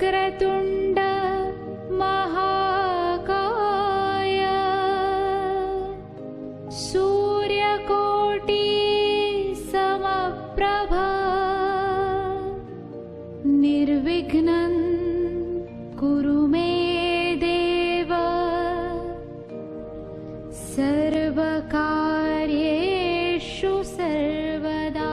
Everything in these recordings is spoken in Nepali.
वक्रतुण्ड महाकाय सूर्यकोटि समप्रभा निर्विघ्नं कुरु मे देव सर्वकार्येषु सर्वदा।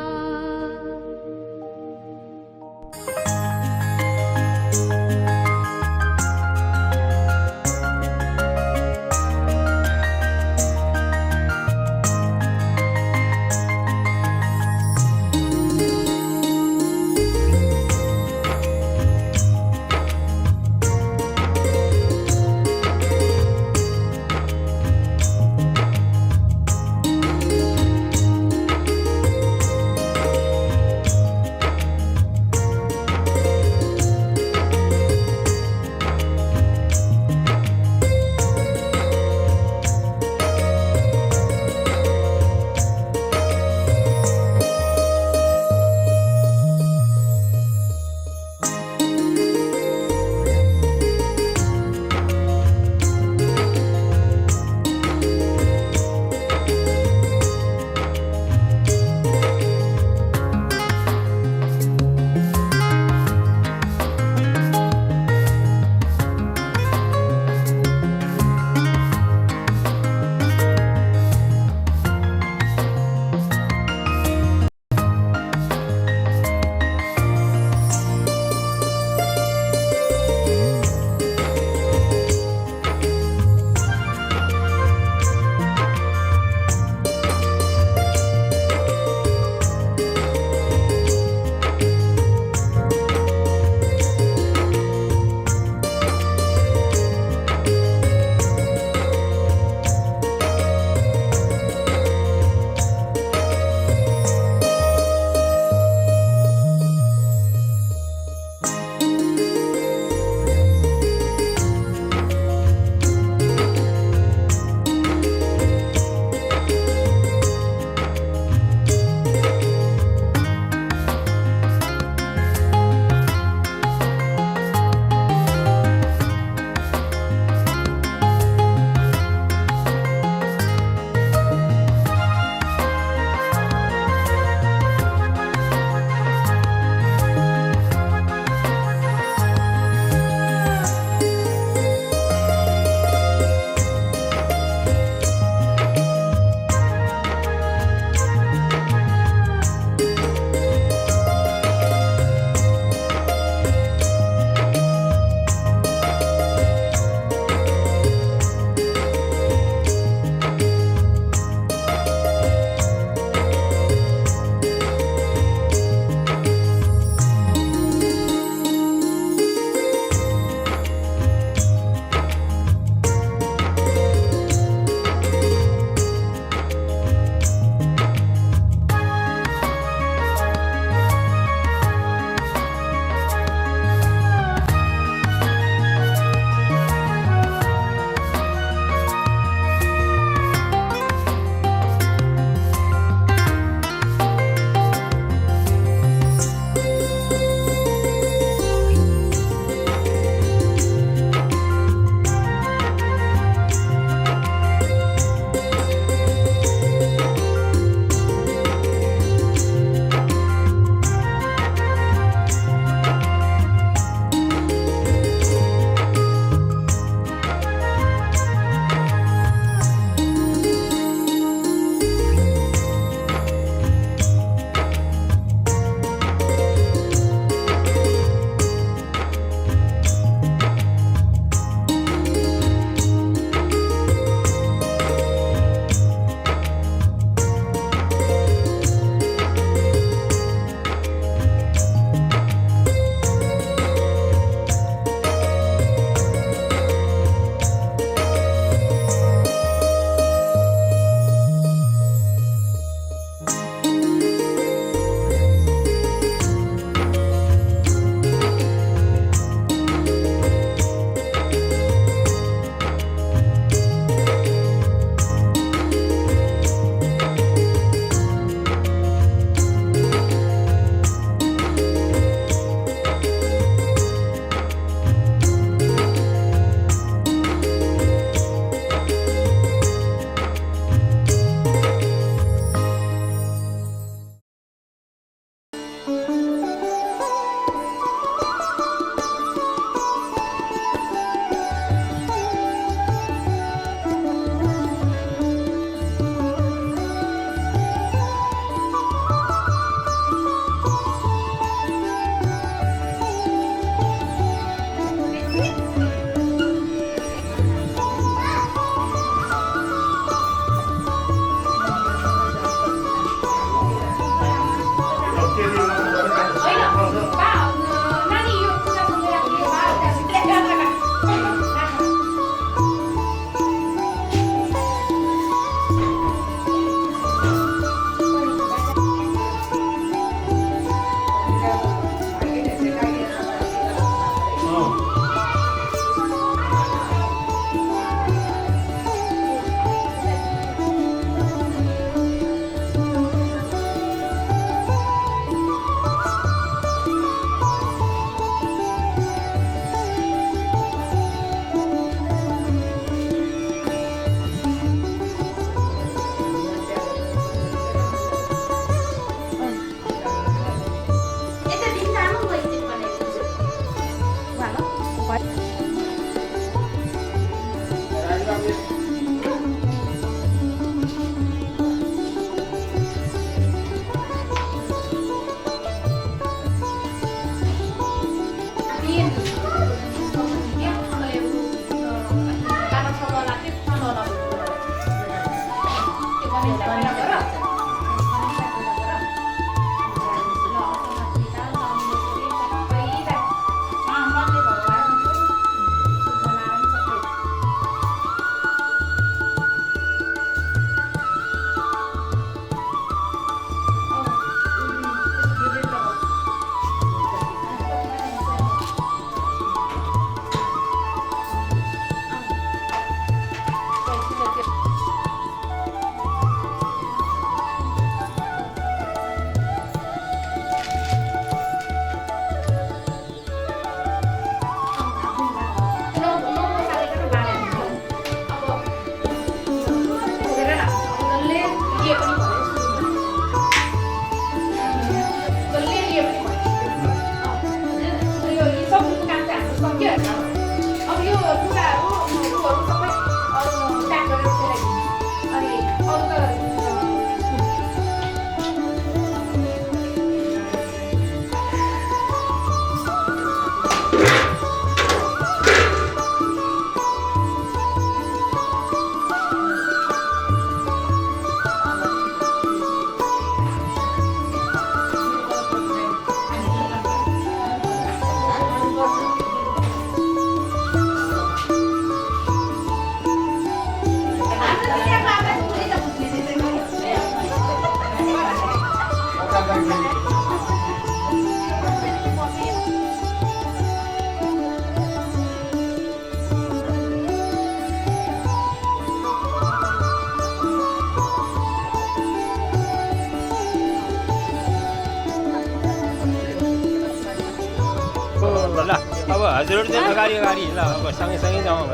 हजुरहरू चाहिँ अगाडि अगाडि ल अब सँगै जाउँ अब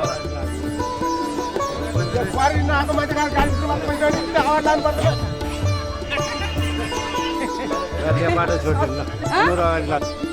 त्यहाँ बाटो छोड्दिनु ल तिम्रो अगाडि लाग्छ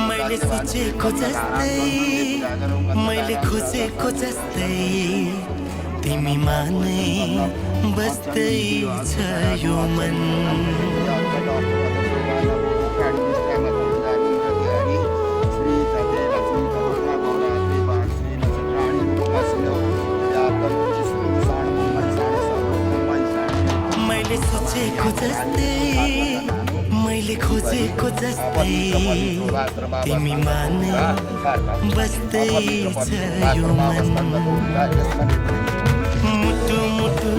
मैले सोचेको जस्तै मैले खोजेको जस्तै तिमीमा नै बस्दै छ यो मन मैले सोचेको जस्तै मैले खोजेको जस्तै तिमीमा नै बस्दै छ यो मन मुटु मुटु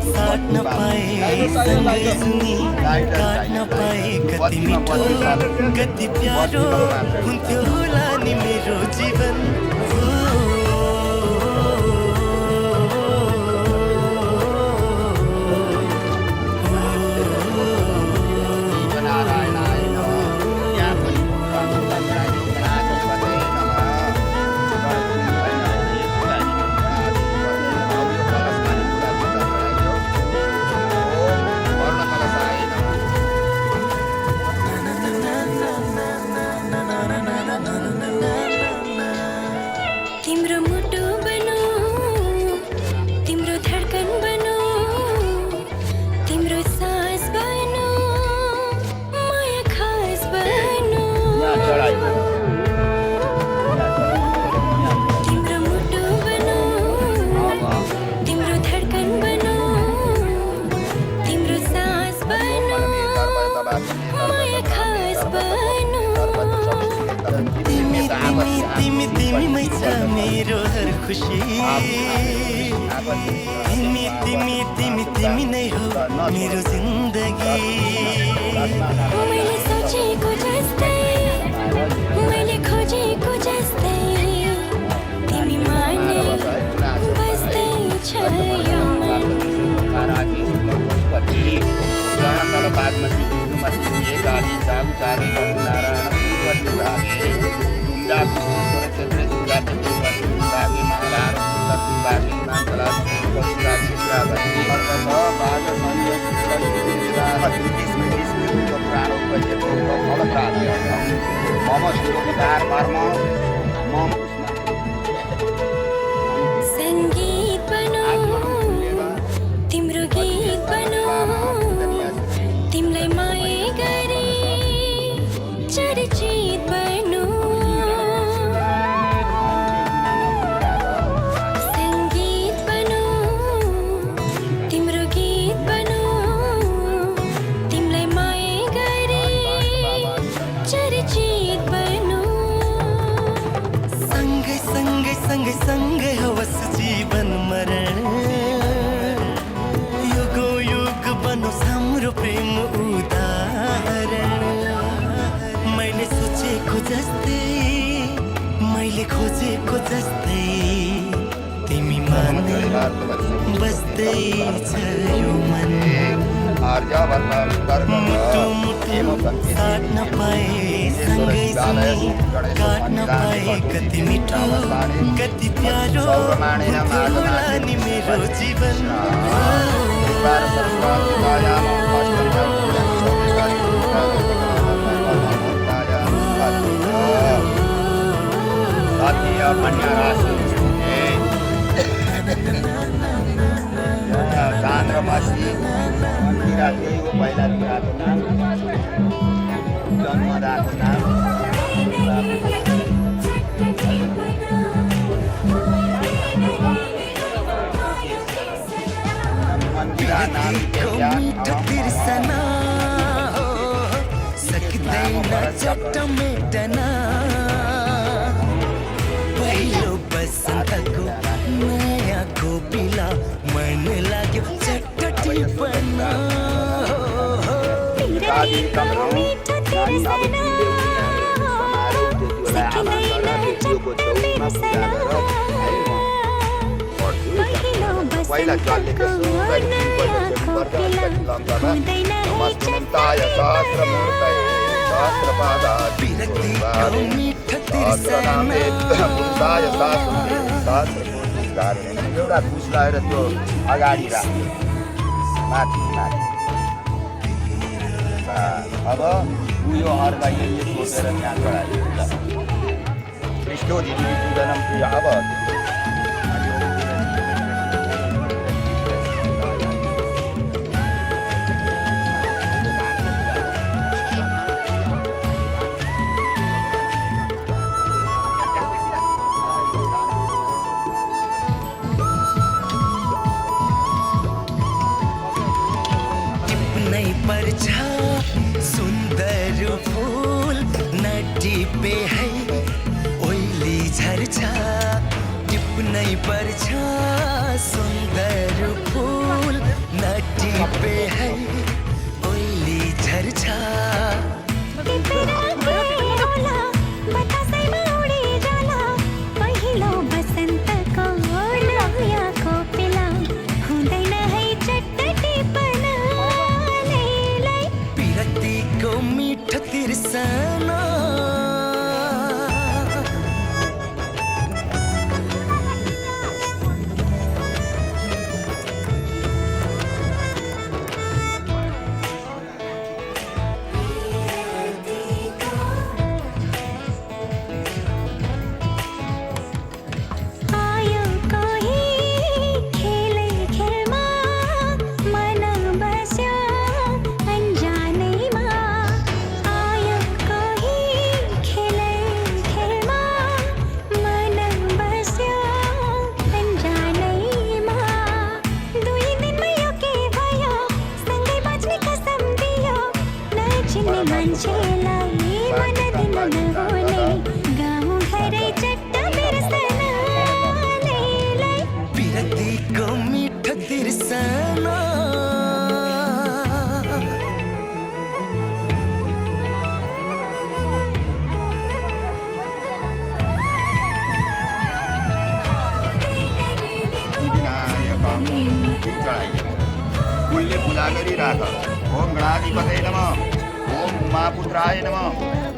साट्न पाए सँगै सुनि काट्न पाए कति मिठो कति प्यारो हुन्थ्यो होला नि मेरो जीवन तिमी छ मेरो हर खुसी तिमी नै हो मेरो जिन्दगी मैले सोचेको जस्तै मैले खोजेको जस्तै तिमीमा नै बस्दै छ यो मन संगीत बनो तिम्रो गीत बनो तिमीलाई माया गरे चर्चित बनो संगीत बनो तिम्रो गीत बनो तिमीलाई माया गरे चर्चित बनो सँगै सँगै सँगै सँगै होस् जीवन मरण युगो युग बनोस् हाम्रो प्रेम उदाहरण मैले सोचेको जस्तै मैले खोजेको जस्तै तिमीमा नै बस्दै छ यो मन मुटु मुटु साट्न पाए सँगै सुनि काट्न पाए कति मिठो कति प्यारो हुन्थ्यो होला नि मेरो जीवन चन्द्रमासी मन्दिराको पहिला दिएको नाम जन्मदाको नाम मिठो बिर्सना सक्दैन चट्ट मेटना पहिलो बसन्तको नयाँ खोपिला मन लाग्यो चट्ट टिपना पिरतीको मिठो तिर्सना सकिँदैन चट्ट बिर्सना पहिलो बसन्तको नयाँ खोपिला हुँदैन है चट्ट पिरतीको मिठो तिर्सना एउटा घुस लगाएर त्यो अगाडि राख्यो माथि माथि अब उयो अर्का यसले सोचेर त्यहाँ चढायो पृष्ठो दिदी पुग्दैनौँ अब पर्छ सुन्दर फूल नटिपे है ओइली झर्छ टिप्नै पर्छ सुन्दर फूल नटिपे है ओइली झर्छ पहिलो बसन्तको नयाँ खोपिला हुँदैन है चट्ट टिपना पिरतीको मिठो तिर्सना आयो कोही खेलै खेलमा मन बस्यो अन्जानैमा आयो कोही खेलै खेलमा मन बस्यो अन्जानैमा दुई दिनमै यो के भयो सँगै बाँच्ने कसम दियो नचिन्ने मान्छेलाई मन दिन नहुने गाउँ घरै चट्ट बिर्सनाले पिरतीको मिठो तिर्सना उनले पूजा गरिराख ओम गणाधिपतये नमः ओम उमापुत्राय नमः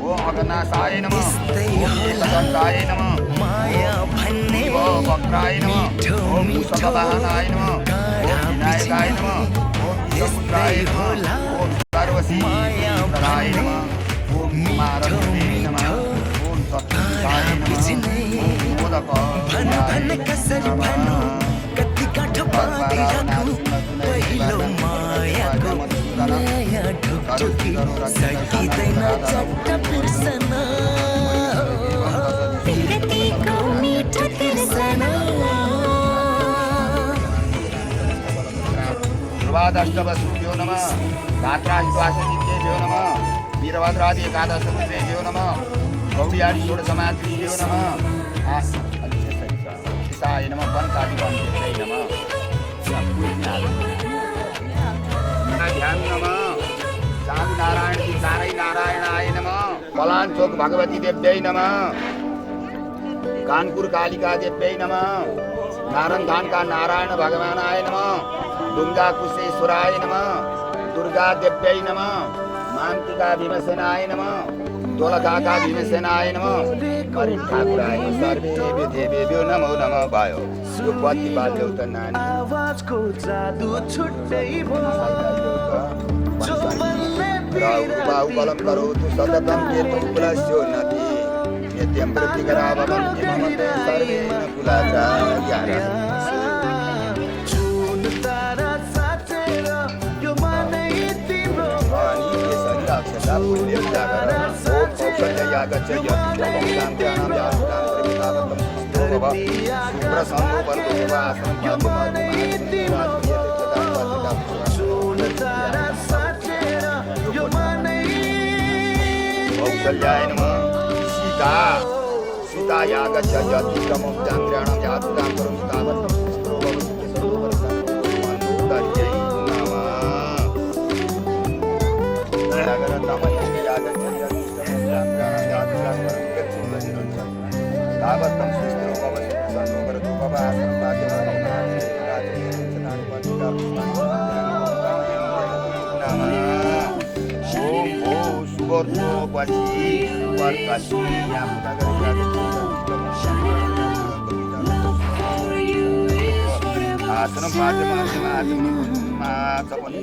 ओम अगनाशाय नमः ओम एकदन्ताय नमः माया भन्ने ओम वक्राय नमः मिठो ओम मिठो मुसलवाहनाय नमः ओम विनायकाय नमः ओम ईशपुत्राय नमः ओम सर्वसी माया पुत्राय नमः ओम कुमारस्ते नमः ओम सत्पुरुषाय नमः ओम मोदक भन भन कसरी भनु कति गाँठो बाँधी राखु पहिलो मायाको नयाँ ढुकढुकी सकिँदैन चट्ट बिर्सना पिरतीको मिठो तिर्सना ध्रुवादष्टवसुभ्यो नमः धात्राश्वासनिभ्यो नमः वीरभद्रादि एकादशभ्यो नमः गौडियादि षोडशमात्रिभ्यो नमः शिशाय नमः वनकादिवंशेभ्यै नमः ध्यान नमः चारु नारायण जी चारै नारायणाय नमः पलाञ्चोक भगवती देव्यै नमः कानपुर कालिका देव्यै नमः नारंगानका नारायण भगवानाय नमः दुर्गा कुशेश्वराय नमः दुर्गा देव्यै नमः मान्तिका भीमसेनाय नमः दोलखाका भीमसेनाय नमः मरिन ठाकुराय सर्वे देवेभ्यो नमो नमः भयो यो बत्ती बाल्यो त नानी आवाजको जादु छुट्टै भयो राहु कलम करोतु सततं केतु कुलस्यो नदी नित्यं प्रतिकरावं ममते सर्वेण कुलाचा ज्ञान जुन तारा साचेर यो मनै तिम्रो अनि यसरी अक्षता पुण्य जागर ओम औषध्य यागच यज्ञं ज्ञानं यागं प्रवितावतं सुप्रसन्नो वर्गोपासनं जुन तारा साचेर यो मनै कौशल्याय नमः सीता यागच यज्ञं चान्द्राणं यागं प्रवितावतं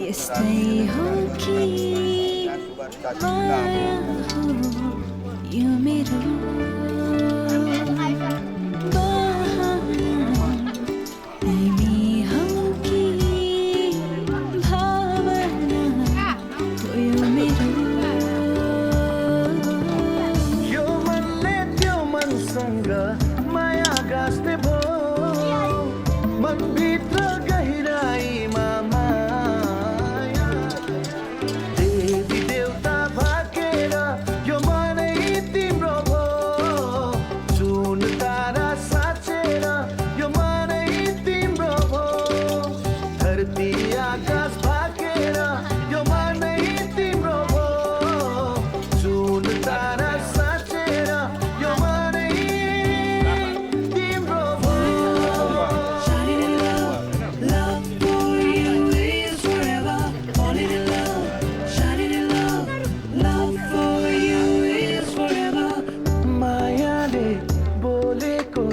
यस्तै हो कि यो मेरो तिमी हौ कि भावना हो यो मेरो यो मनले त्यो मनसँग माया गाँस्ने भयो मनभित्र गहिराईमा माया देवी देवता भाकेर यो मनै तिम्रो भयो जुन तारा साचेर यो मनै तिम्रो भयो धरती आकाश भाकेर यो मनै तिम्रो भयो जुन तारा साचेर यो मनै तिम्रो भयो मायाले बोलेको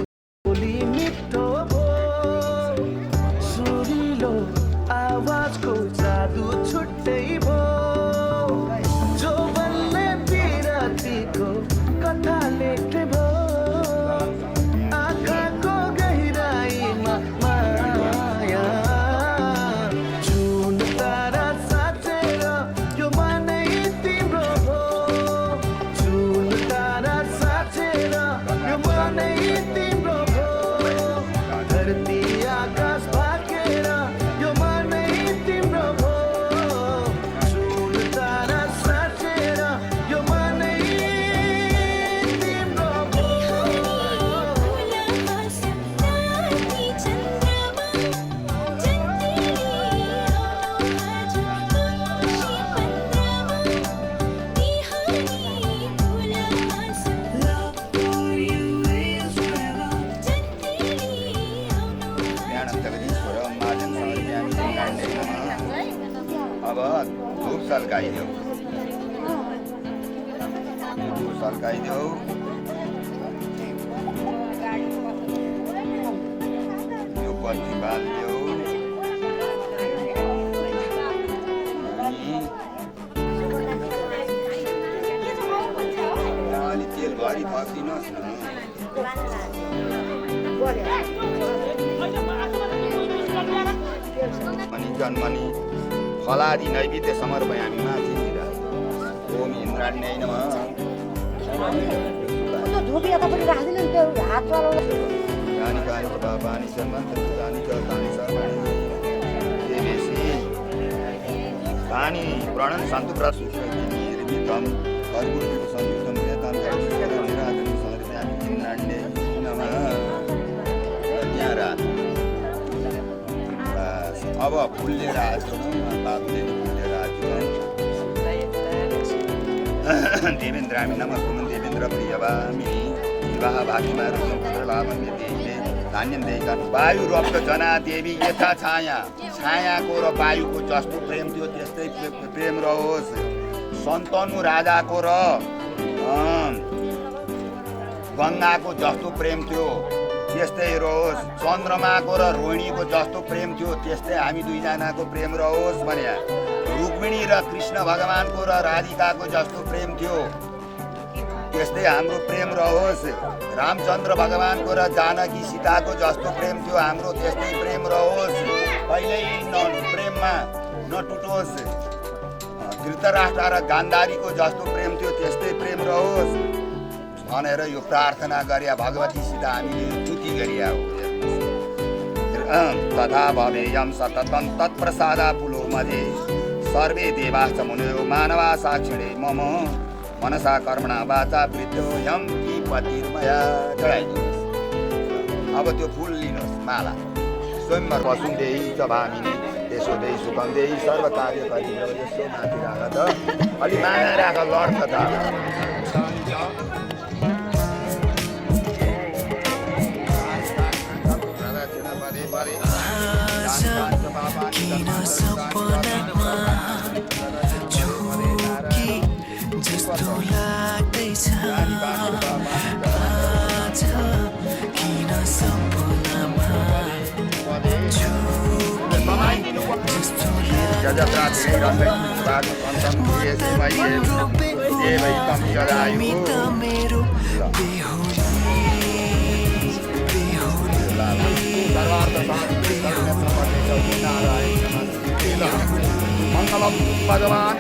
बोली मिठो भयो सुरिलो आवाजको जादु छुट्टै भयो जो बल्ले बिरतीको कथा लेख्ने भयो आँखाको गहिराईमा माया जुन तारा साचेर यो मनै तिम्रो भयो जुन तारा साचेर यो मनै तिम्रो भयो धरती आकाश भाकेर यो मनै तिम्रो भयो जुन तारा साचेर यो मनै तिम्रो भयो अब धूप सल्काइदेऊ धूप सल्काइदेऊ यो बत्ती बाल्देऊ अलि तेल भरि थपिदिनुहोस् न अनि जन्मनी फलादि नैवेद्य समर्पयामि माथितिर ओम इन्द्राण्यै नमः धोबी यतापट्टि राखिदिनु नि त्यो हात चलाउनु यानि कानि पापानि सर्वाणि तानि सर्वाणि देवेशी तानि प्रणन सन्तु प्रसुष्यतिर्वितं कर्पूरदीप संयुक्तं वेदान्तं निराजनं समर्पयामि इन्द्राण्यै नमः ज्ञारा अब फुलले राजु बाबुले फुलले राजु देवेन्द्रामी नमस्कुम देवेन्द्र प्रियवामी विवाह भागीमा रुद्र पुत्र लाभन देवीले धान्यम देका वायु रक्त जना देवी यथा छाया छायाको र वायुको जस्तो प्रेम थियो त्यस्तै प्रेम रहोस् सन्तनु राजाको र गङ्गाको जस्तो प्रेम थियो त्यस्तै रहोस्, चन्द्रमाको र रोहिणीको जस्तो प्रेम थियो त्यस्तै हामी दुईजनाको प्रेम रहोस् भने। रुक्मिणी र कृष्ण भगवानको र राधिकाको जस्तो प्रेम थियो त्यस्तै हाम्रो प्रेम रहोस्। रामचन्द्र भगवानको र जानकी सीताको जस्तो प्रेम थियो हाम्रो त्यस्तै प्रेम रहोस्। कहिल्यै प्रेममा नटुटोस्। धृतराष्ट्र र गान्धारीको जस्तो प्रेम थियो त्यस्तै प्रेम रहोस् भनेर यो प्रार्थना गरे भगवती सीता हामीले स्तुति गरिया हो। तथा भवेयं सततं तत्प्रसादा पुलो मध्ये सर्वे देवाश्च मुनयो मानवा साक्षिणे मम मनसा कर्मणा वाचा वृद्धोऽयं कि पतिर्मया। चढाइदिनुहोस्। अब त्यो फुल लिनुहोस् माला। स्वयंवर वसुन्देही च भामिनी त्यसो देही सुखम देही सर्व कार्य गरियो। यसो माथि राख त अलि माना राख लड्छ त। किन सपनामा झुकी जस्तो लाग्दैछ आज किन सपनामा झुकी जस्तो लाग्दैछ तिमी त मेरो बेहुली मङ्गलम भगवान्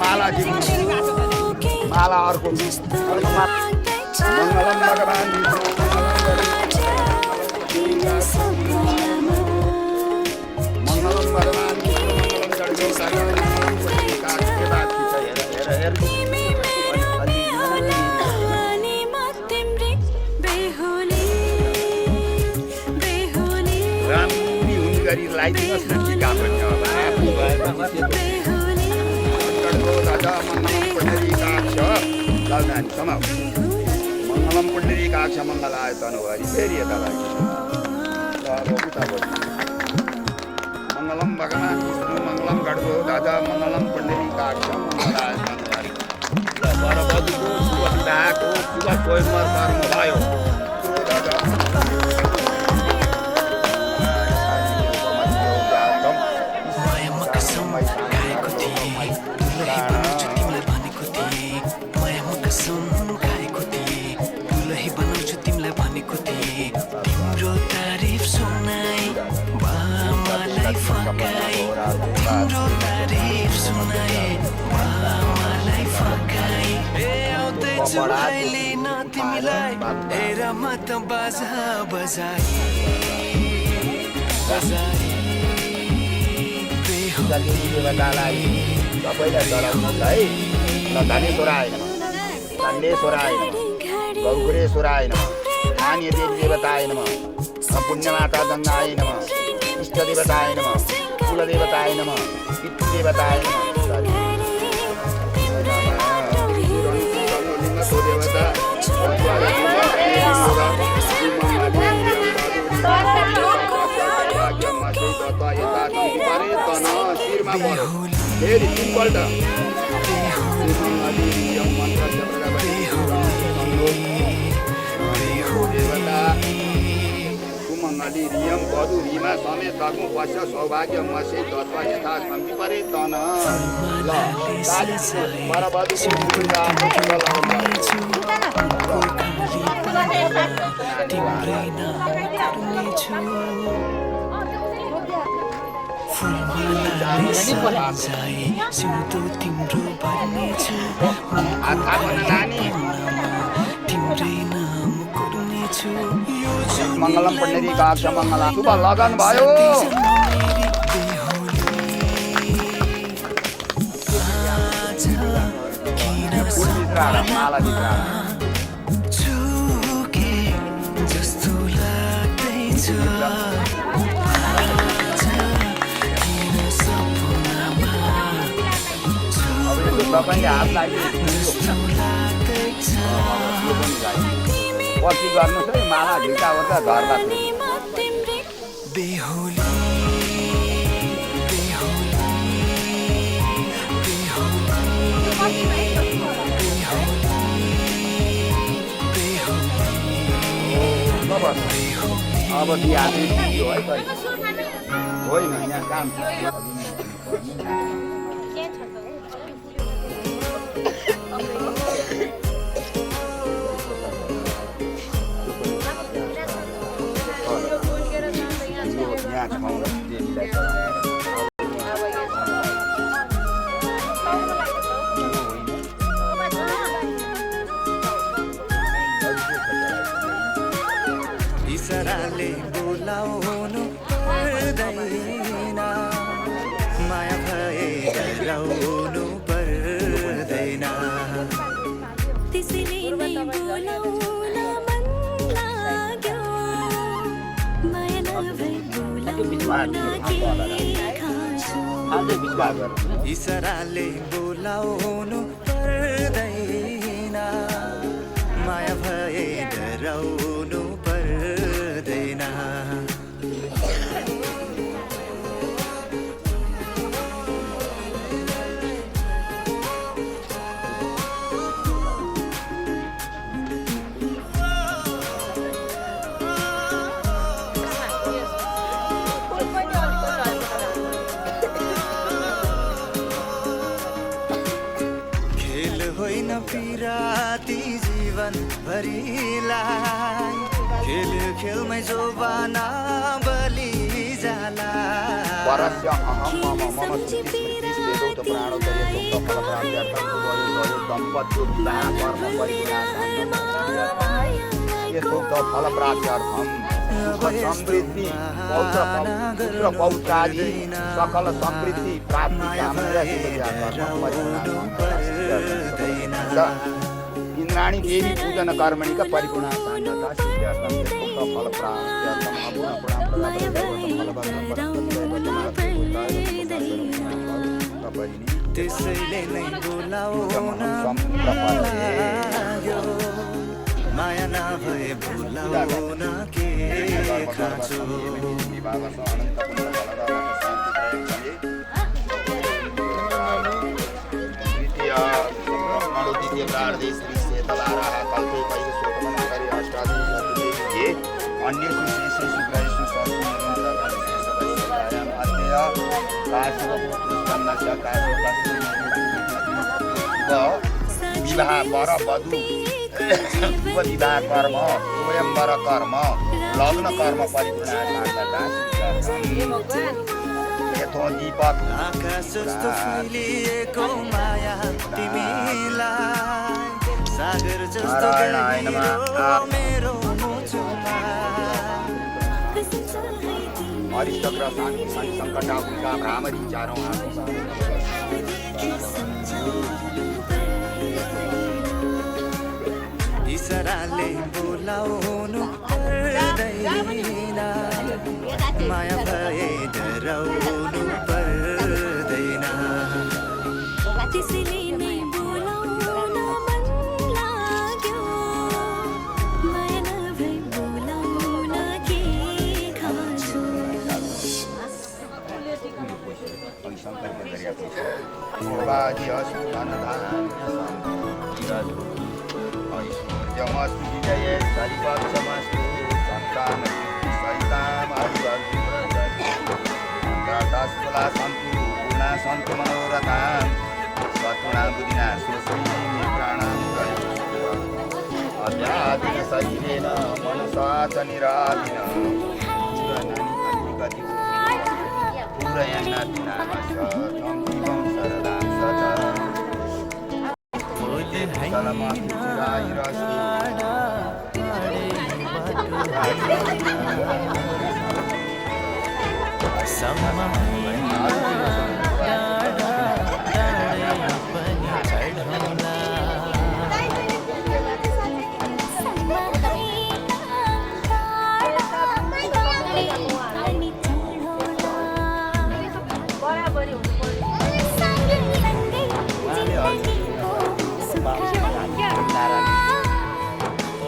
माला माला अर्को मङ्गलम भगवान् लगाइदिनुहोस् न टिका पनि मङ्गलम पुण्डरीकाक्ष मङ्गलाय तनहरि फेरि यता मङ्गलम भगवान् विष्णु मङ्गलम गढ्गो दादा मङ्गलम पुण्डरीकाक्ष मङ्गलाय तनहरि। वरवधुको शुभ विवाहको शुभ स्वयंवर कर्म भयो। तिमीलाई हेर म त बाजा बजाई देवतालाई सबैलाई डराउनुहोस् है। ल धनेश्वराय नमः, धन्येश्वराय नमः, गौग्रेश्वराय नमः, नान्य देवी देवताय नमः, पुण्यमाता गङ्गाय नमः, इष्ट देवताय नमः, कुलदेवताय नमः, पितृदेवताय नमः। फेरि तिनपल्ट सुमङ्गली रियम बधु रिमा समेत तर्नु पश्य सौभाग्य मसे तत्व यथा सन्ति परे तन। ल मङ्गलम पुण्डरीकाक्ष मङ्गला शुभ लगन भयो। माला तपाईँले हात लाग्यो पछि गर्नुहोस् है माला झिल्का ओर्दा धर्ला बेहुली अब बिहानै पुग्यो है कहिले होइन यहाँ काम छ यहाँ ठाउँ देवीलाई इसराले बोलाउनु पर्दैन माया भए डराउनु पर्दैन त्यसैले नै बोलाउन मन लाग्यो माया नभई बोलाउन के खाँचो इसराले बोलाउनु पर्दैन माया भए डराउनु पर्दैन खेल होइन पिराती जीवन भरिलाई खेल खेलमै जोबाना बलि जाला परस्य अहम मम मम स्मृतिस्मृतिस्वेदौ त प्राणौ त यतो फलप्राप्त्यर्थं गयो दम्पत्यो विवाह कर्म परिपूर्णार्थं यथोक्त फलप्राप्त्यर्थं समृद्धि पुत्र पौत्रादि सकल समृद्धि प्राप्ति इन्द्राणी देवी पूजन कर्मणिका परिपूर्णा सान्यता सिद्ध्यर्थं यथोक्त फलप्राप्त्यर्थं त्यसैले नै बोलाउन लाग्यो माया नभए बोलाउन के खाँचो द्वितीय प्रार्धे श्री सेतलाराः कल्पे पैलसोतमनकरि अष्टादशे अन्येषु शेषेषु ग्रहेषु सर्वनिरन्तरशेषवैश्यायाम् अद्य काशिवपुत्रस्तन्नस्य विवाह वर वधु विवाह कर्म स्वयंवर कर्म लग्न कर्म परिपूर्णा यथो दीपक आकाश जस्तो फैलिएको माया तिमीलाई सागर जस्तो मेरो मुटुमा अरिष्टग्र शान्ति शनि सङ्कटाहुका भ्रामरी चारौँ इसराले बोलाउनु पर्दैन माया भए डराउनु पर्दैन त्यसैले नै बोलाउन मन लाग्यो माया नभई बोलाउन के खाँचो ऐश्वर्यमस्तु विजये सरिपक्षमस्तु सन्तानस्तुला सन्तु पूर्णा सन्तु मनोरथां स्वतुना बुद्धिना स्वस्मी प्राणां अध्यात्मिक शरीरेण मनसा च निराधीन पूरयन्नादिनामस्य त्वं जीवं सरदां सच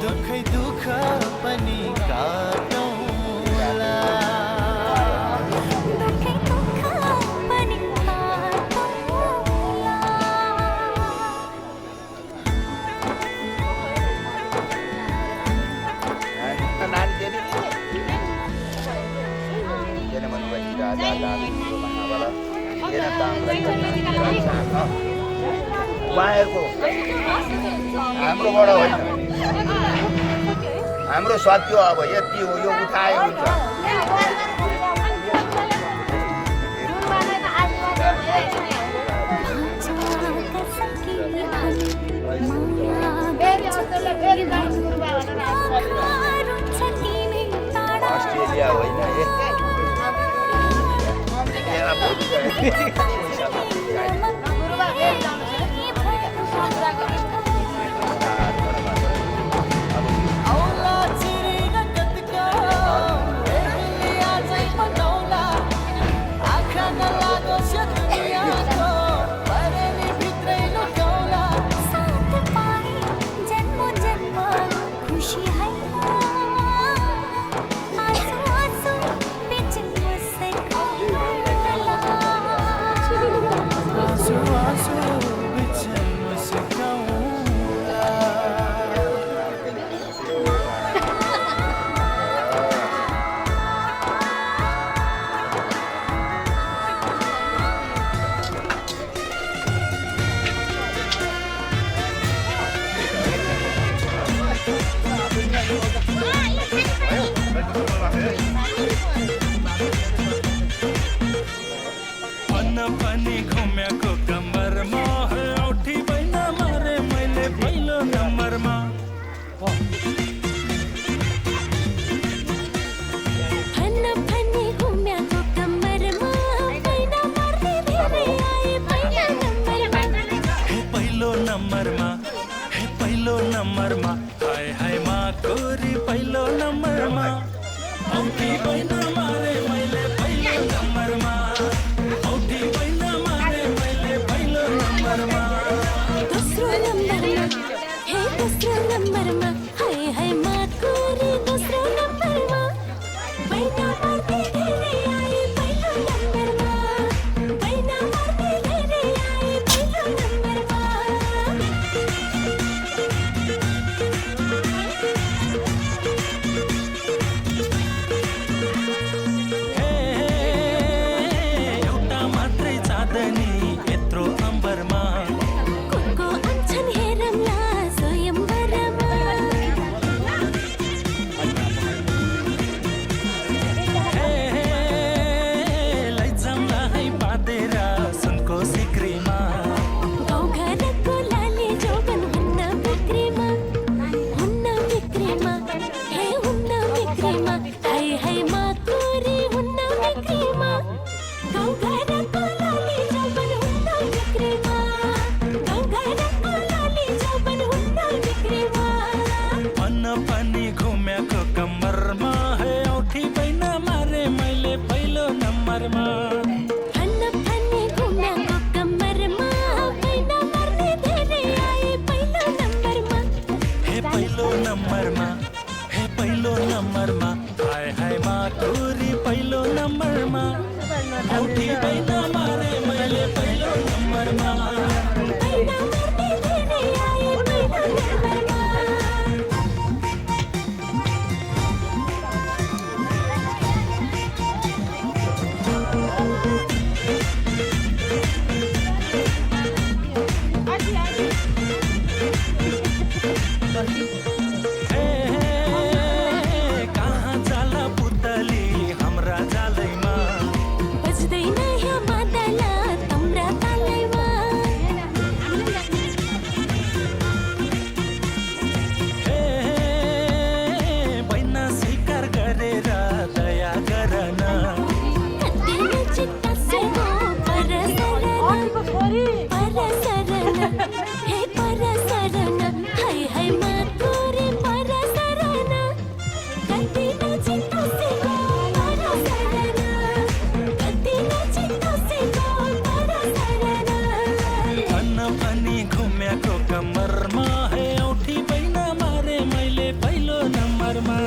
दुःखै दुःख उहाँहरूको हाम्रोबाट होइन, हाम्रो सत्य अब यति हो, यो उठाए हुन्छ। अस्ट्रेलिया होइन औठी पैना मारे मैले पैलो नम्बरमा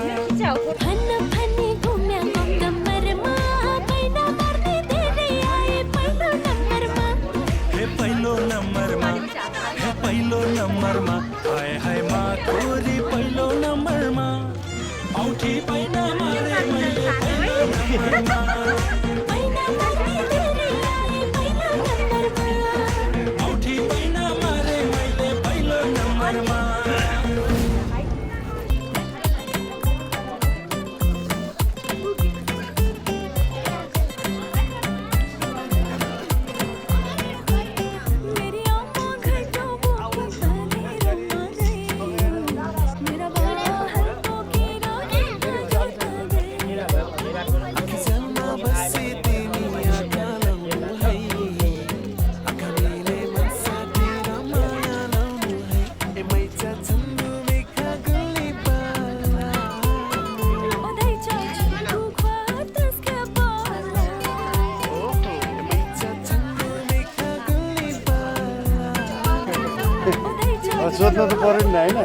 सोध्नु त पर्यो नि होइन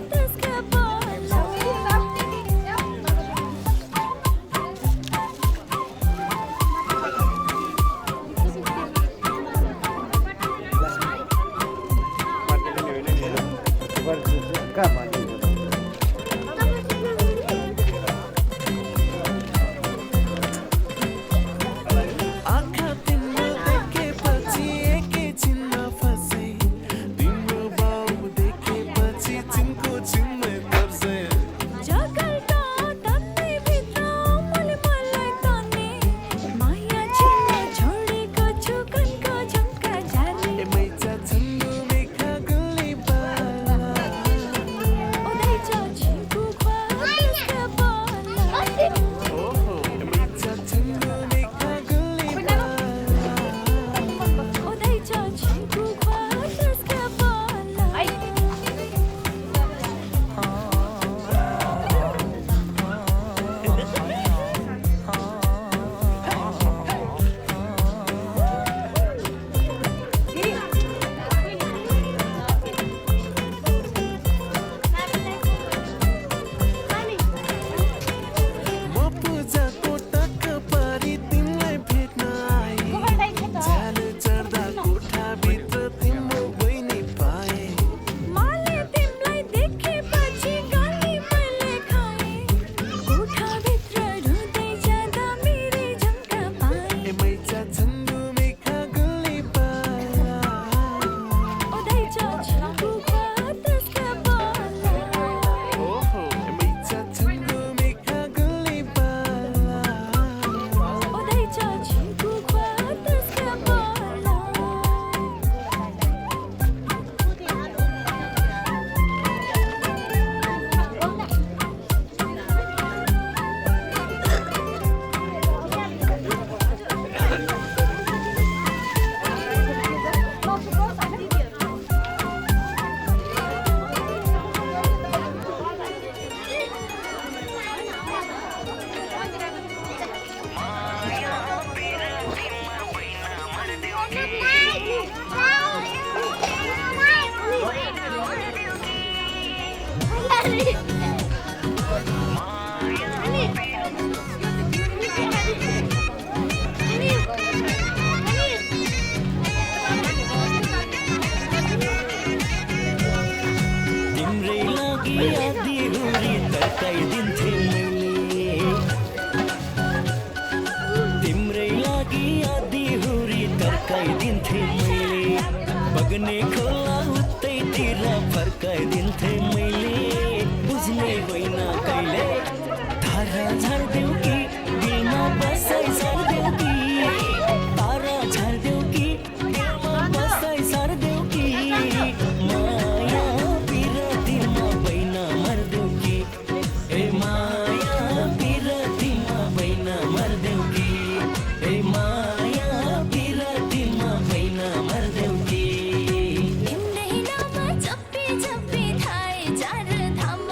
कहाँ मान्नु आँखा तिम्रो देखेपछि एकैछिनमा फसे तिम्रो बाउ देखेपछि चिनको चिन्मै पर्छ जगल्टा तन्नै भित्र मैले मलाई ताने माया छिन्न छोडेको छु कनको झम्का झार्ने मैचा छन्दो मेखा गुल्ली बाला ओदै छिन्कु त्यसका बाला ओहो मैचा छन्दो मेखा गुल्ली बाला ओदै छिन्कु त्यसका बाला म पूजाको टक्क पारी तिमीलाई भेट्न आएँ झ्याल चढ्दा कोठाभित्र तिम्रो बहिनी पाएँ माले तिमीलाई देखेपछि गाली मैले खाएँ कोठाभित्र रुँदै जाँदा मेरै झम्का पाएँ मैचा छन्दो मेखा गुल्ली बाला ओदै छिन्कु त्यसका बाला ओहो मैचा छन्दो मेखा गुल्ली बाला ओदै छिन्कु त्यसका बाला तिम्रै लागि आधी हुरी तर्काइदिन्थे मैले तिम्रै लागि आधी हुरी तर्काइदिन्थे मैले बग्ने खोला उतैतिर फर्काइदिन्थे मैले बुझ्ने होइन कहिले धारा झार्देऊ कि दिलमा बसाइ सार्देऊ कि तारा झार्देऊ कि दिलमा बसाइ सार्देऊ कि माया पिरतीमा बैन मर्देऊ कि ए माया पिरतीमा बैन मर्देऊ कि ए माया पिरतीमा बैन मर्देऊ कि तिम्रै नाम जप्पी जप्पी थाहे चार धाम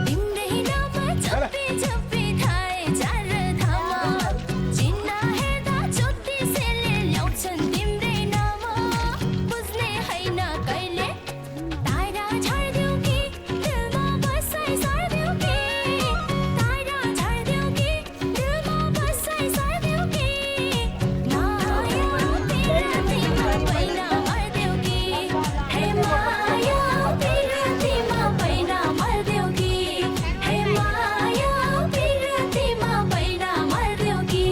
तिम्रै नाम जप्पी जप्पी थाहे चार धाम चिन्ह हेर्दा ज्योतिषीले ल्याउँछन् तिम्रै नाम बुझ्ने होइन कहिले तारा झार्देऊ कि दिलमा बसाइ सार्देऊ कि तारा झार्देऊ कि दिलमा बसाइ सार्देऊ कि माया पिरतीमा बैन मर्देऊ कि हे माया पिरतीमा बैन मर्देऊ कि हे माया पिरतीमा बैन मर्देऊ कि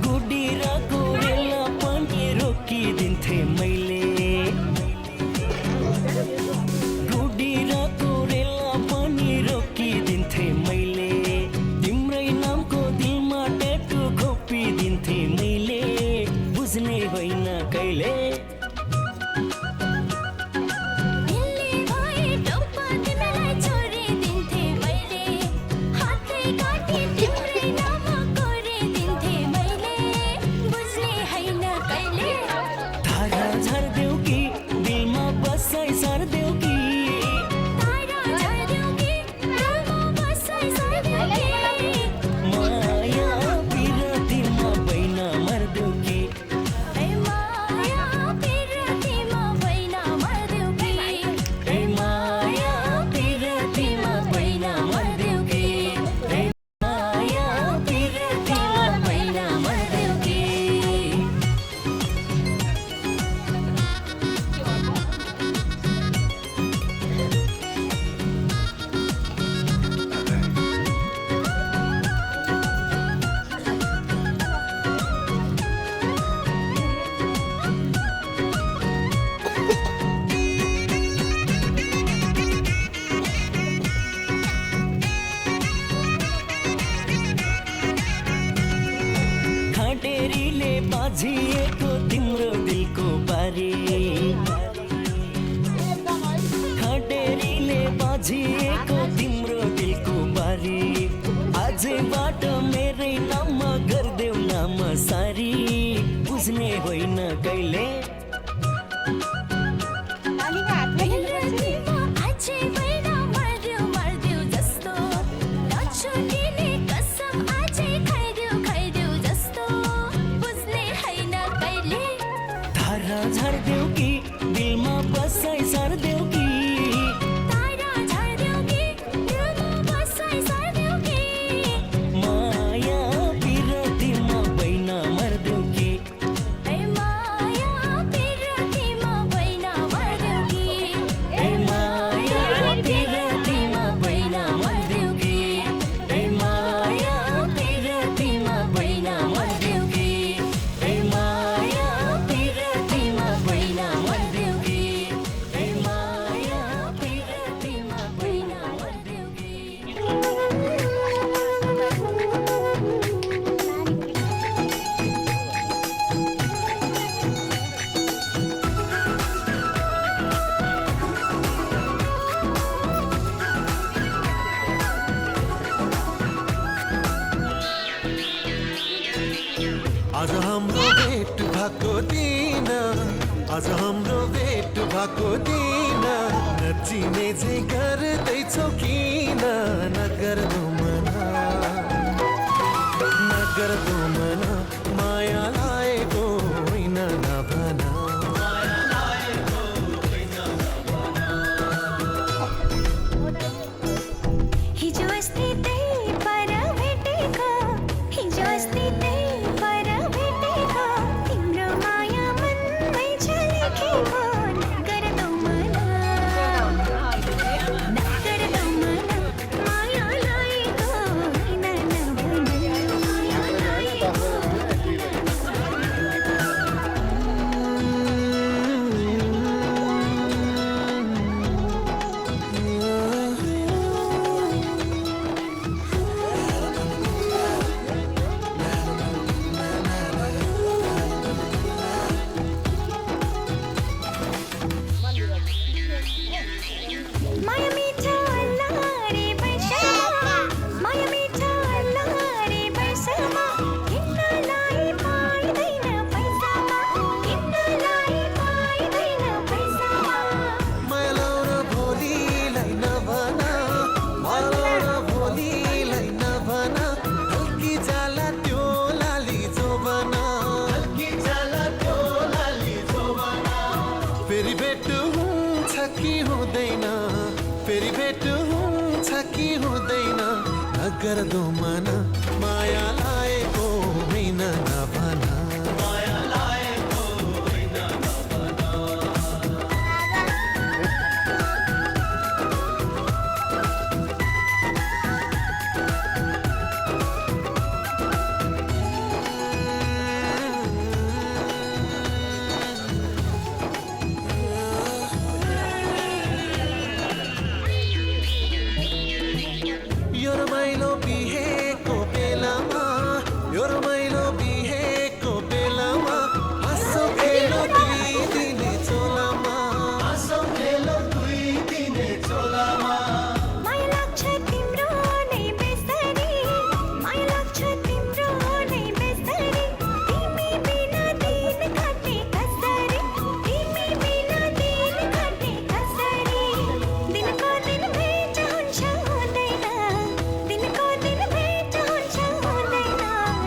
गुडी र गोरेला पनि रोकिदिन्थे मैले गुडी र गोरेला पनि रोकिदिन्थे मैले तिम्रै नामको दिलमा ट्याटु खोपिदिन्थे मैले बुझ्ने होइन कहिले दिल खडेरीले बाजिएको तिम्रो दिलको बारी, खडेरीले बाजिएको तिम्रो दिलको बारी, आजबाट मेरै नाममा गरिदेऊ नाम सारी, बुझ्ने होइन कहिले झार्देऊ कि दिलमा बसाइ सार्देऊ कि, माया पिरतीमा बैना मर्देऊ कि, माया पिरतीमा बैना मर्देऊ कि, माया पिरतीमा बैना मर्देऊ कि, माया पिरतीमा बैना मर्देऊ कि, माया पिरतीमा बैना मर्देऊ कि, माया पिरतीमा बैना मर्देऊ कि। आज हाम्रो भेट भएको दिन, आज हाम्रो भेट भएको दिन, नचिने चाहिँ गर्दैछौ किन, नगर्दो मना, नगर्दो मना, माया लागेको होइन नभना। हिजो अस्ति त्यही पर भेटेको, हिजो अस्ति त्यही पर भेटेको, तिम्रो माया मनमै छ लेखेको, नगर्दो मना, नगर्दो मना, माया लागेको होइन नभना, माया लागेको माया मिठो अल्लारे वर्षमा, माया मिठो अल्लारे वर्षमा, किन्नलाई पाइँदैन पैसामा, किन्नलाई पाइँदैन पैसामा। माया लाउन भोलिलाई नभना, माया लाउन भोलिलाई नभना, हल्की जाला त्यो लाली जोबना, हल्की जाला त्यो लाली जोबना। फेरि भेट हुन्छ कि हुँदैन, फेरि भेट हुन्छ कि हुँदैन, नगर्दो मना, माया लागेको होइन नभना, माया लागेको होइन नभना। यो रमाइलो बिहेको बेलामा, यो रमाइलो बिहेको बेलामा, हाँसौ खेलो दुई दिने चोलामा, हाँसौ खेलो दुई दिने चोलामा। माया लाग्छ तिम्रो नै बेसरी, माया लाग्छ तिम्रो नै बेसरी, तिमी बिना दिन काट्ने कसरी, तिमी बिना दिन काट्ने कसरी। दिनको दिन भेट हुन्छ हुँदैन, दिनको दिन भेट हुन्छ हुँदैन,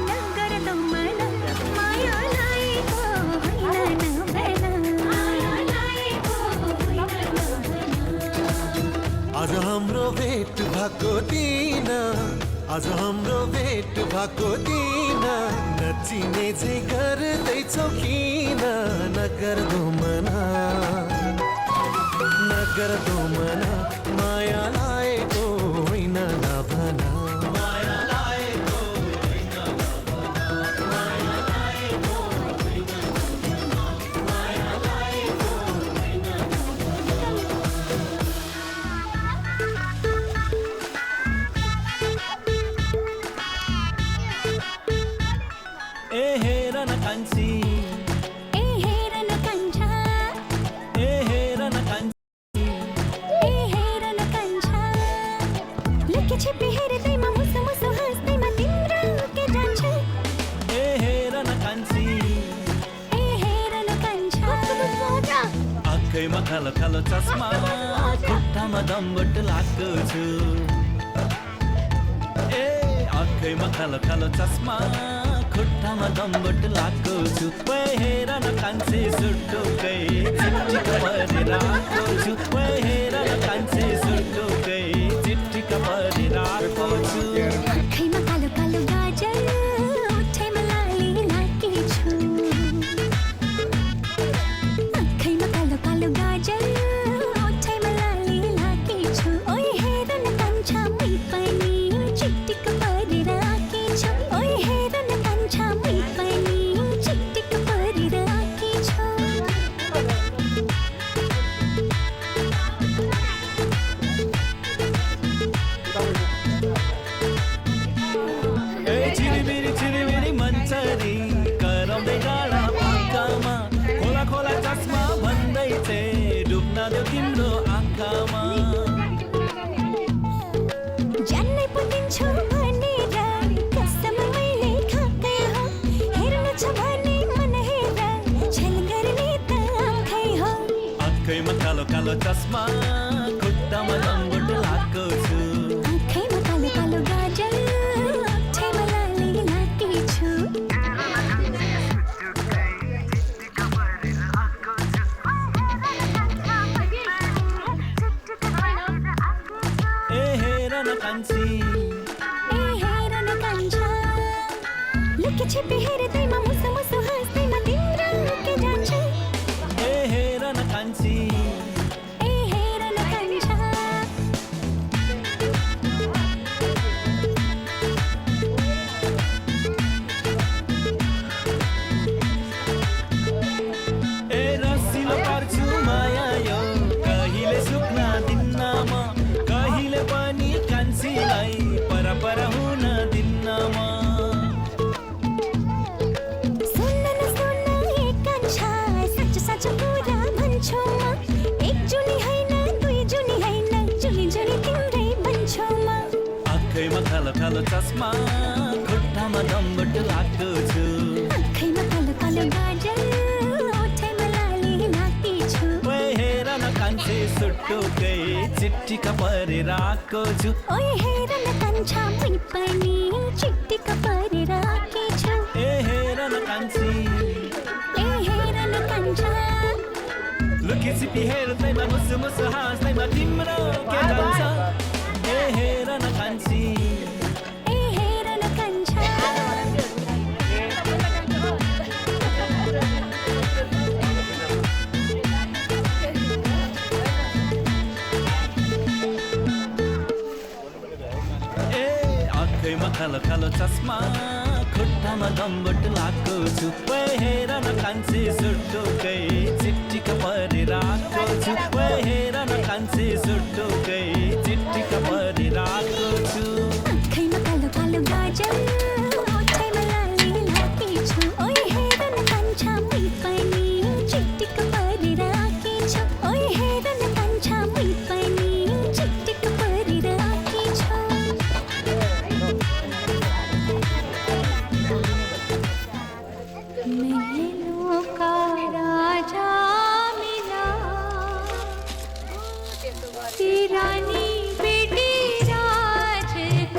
नगर्दो मना, माया लागेको होइन नभना, माया लागेको होइन नभना। आज हाम्रो भेट भएको दिन, आज हाम्रो भेट भएको दिन, नचिने चाहिँ गर्दैछौ किन, नगर्दो मना, नगर्दो मना, माया लागेको होइन नभना, माया लागेको होइन नभना, माया लागेको होइन नभना, माया लागेको होइन नभना। ए हे हेर न कान्छी ए हेर न कान्छा ए हेर न कान्छी ए हेर न कान्छा लुकी छिपी हेर्दैमा मुसु मुसु हाँस्दैमा तिम्रो के जान्छ ए हेर न कान्छी ए हेर न कान्छा आँखैमा कालो कालो चस्मा खुट्टामा दम्बट लाएको छु ए आँखैमा कालो कालो चस्मा खुट्टामा दम्बट लाएको छु ओए हेर न कान्छी सुटुकै चिट्ठीका परेर आएको छु ओए हेर न कान्छी सुटुकै चिट्ठीका परेर आएको छु आँखैमा कालो कालो गाजर ओठैमा लाली लाकी छु आँखैमा कालो कालो गाजर ओठैमा लाली लाकी छु ओए हेर न कान्छा मै पनि चिट्टीको परेर आकी छु ओए हेर न कान्छा मै पनि चिट्टीको परेर आकी छु ए छिरिबिरी मन्छरी कराउँदै डाँडा पाकामा खोला खोला चस्मा भन्दै थिए डुब्न देऊ तिम्रो आँखामा जान्नै पुगिन्छु भनेर कसम मैले खाकै हो हेर्नु छ भने मन हेर छल गर्ने त आँखै हो आँखैमा कालो कालो चस्मा खुट्टामा दम्बट लाएको छु आँखैमा कालो कालो गाजर ओठैमा लाली लाकी छु ए हेर न कान्छी ए हेर न कान्छा लुकी छिपी हेर्दैमा मुसु मुसु हाँस्दैमा तिम्रो के जान्छ ए हेर न कान्छी ए हेर न कान्छा ए रसिलो पर्छु माया यो कहिले सुक्न दिन्नमा कहिले पनि कान्छीलाई पर हुन दिन्नमा सुन्न न सुन्न एक कान्छा सच सच कुरा भन्छु म एक जुनी होइन दुई जुनी होइन जुनी जुनी तिम्रै भन्छु म आँखैमा कालो कालो चस्मा खुट्टामा दम्बट लाएको छु आँखैमा कालो कालो गाजर ओठैमा लाली लाकी छु ओए हेर न कान्छी सुटुकै चिट्ठीका परेर आएको छु ओए हेर न कान्छा मै पनि चिट्टीको परेर आकी छु ए हेर न कान्छी ए हेर न कान्छा लुकी छिपी हेर्दैमा मुसु मुसु हाँस्दैमा तिम्रो के जान्छ ए हेर न कान्छी ए हेर न कान्छा ए आँखैमा कालो कालो चस्मा खुट्टामा दम्बट लाएको छु ओए हेर न कान्छी सुटुकै चिट्ठीका परेर आएको छु ओए हेर न कान्छी सुटुकै चिट्ठीका परेर आएको छु आँखैमा कालो कालो गाजर ओठैमा लाली लाकी छु ओए हेर न कान्छा मै पनि चिट्टीको परेर आकी छु ओए हेर न कान्छा मै पनि चिट्टीको परेर आकी छु महलों का राजा मिला की रानी बेटी राजकुमारी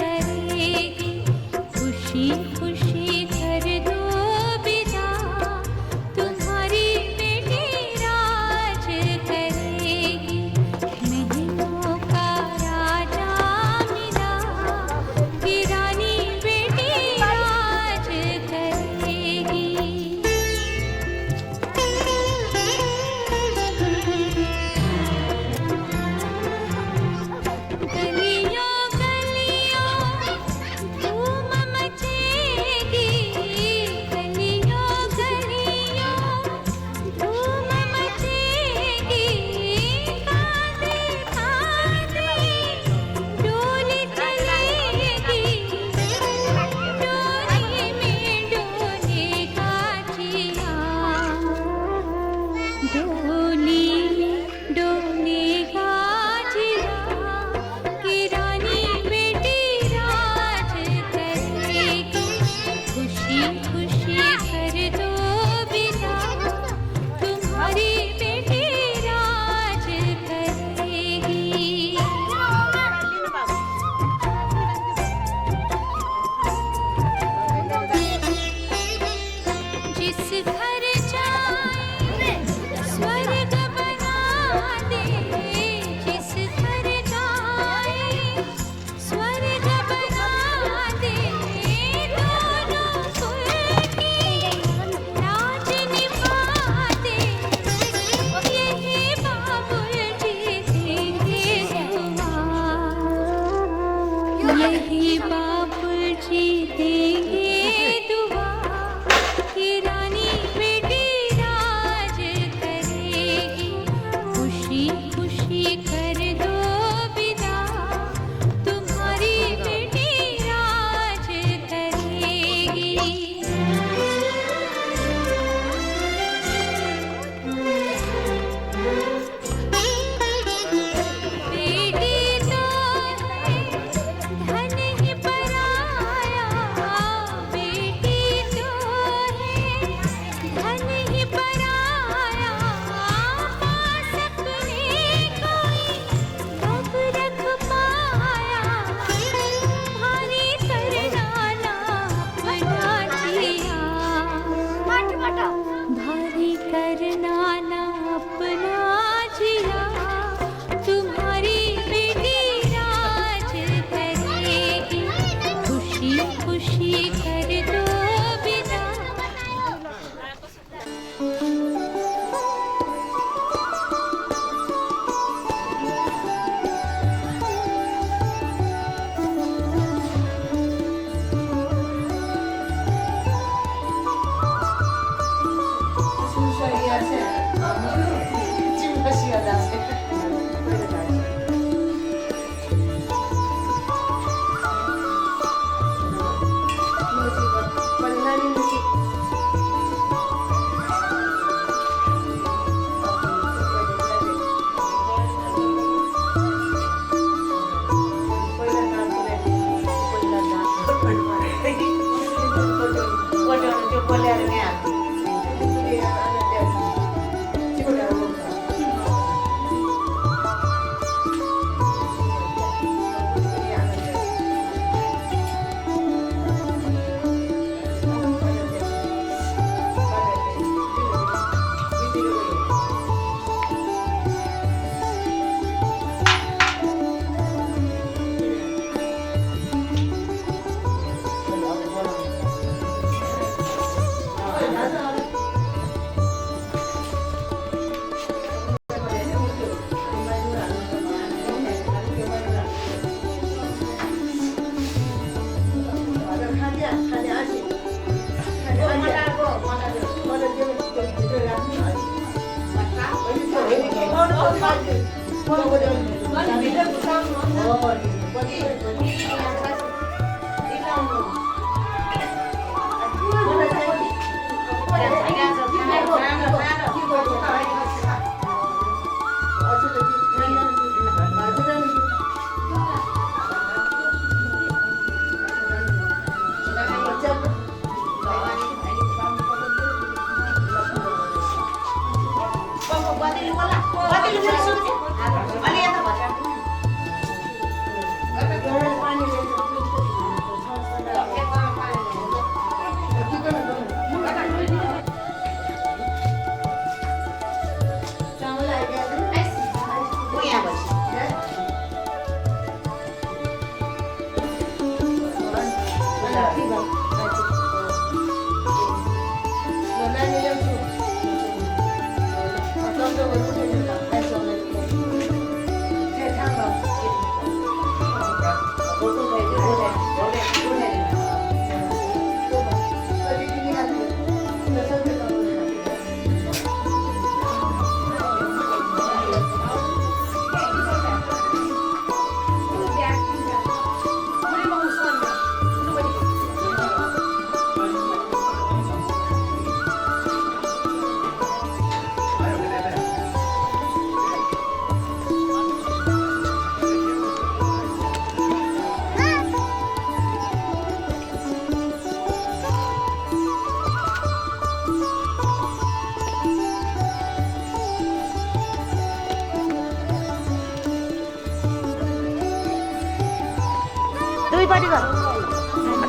दुईपट्टि गर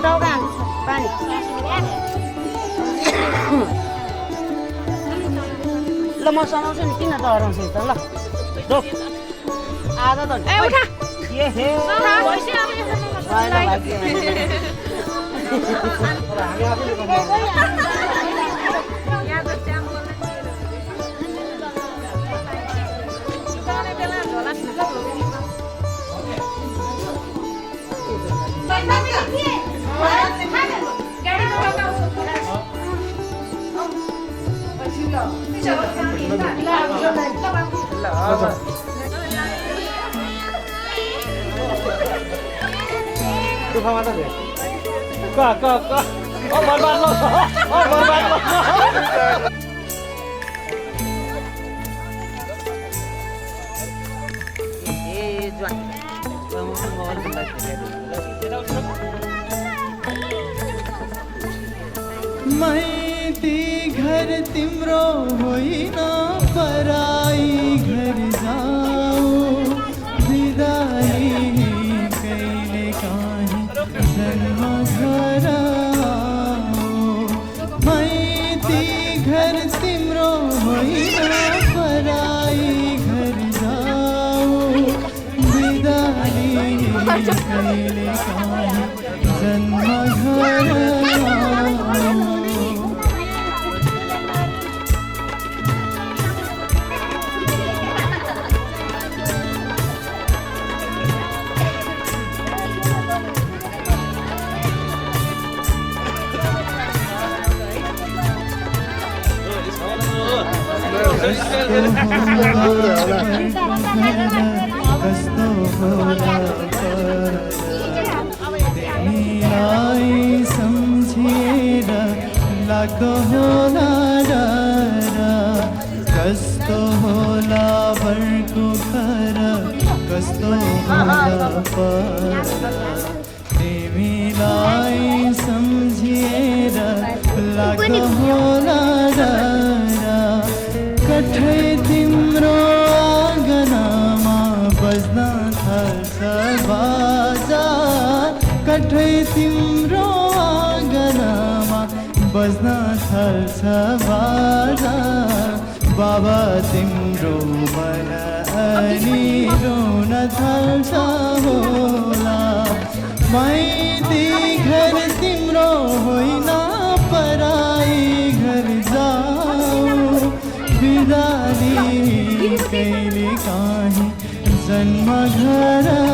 टौका पानी ल म समाउँछु नि किन त हराउँछु त ल रोक आधा त ए उठा ए हे माइती घर तिम्रो होइन पराई घर जाऊ बिदाई कहिले काहीँ जन्म घर माइती घर तिम्रो होइन पराई घर जाऊ बिदाई कहिले काहीँ जन्म घर कस्तो होला तिमीलाई सम्झिएर लाग्दो होला डर कस्तो होला बर्को घर कस्तो होला पर तिमीलाई सम्झिएर लाग्दो होला डर कठै तिम्रो आँगनमा बज्न थाल्छ बाजा कठै तिम्रो आँगनमा बज्न थाल्छ बाजा बाबा तिम्रो मन अनि रोन थाल्छ होला माइती घर तिम्रो होइन पराई घर जाऊ बिदाली कहिले काहीँ जन्म घर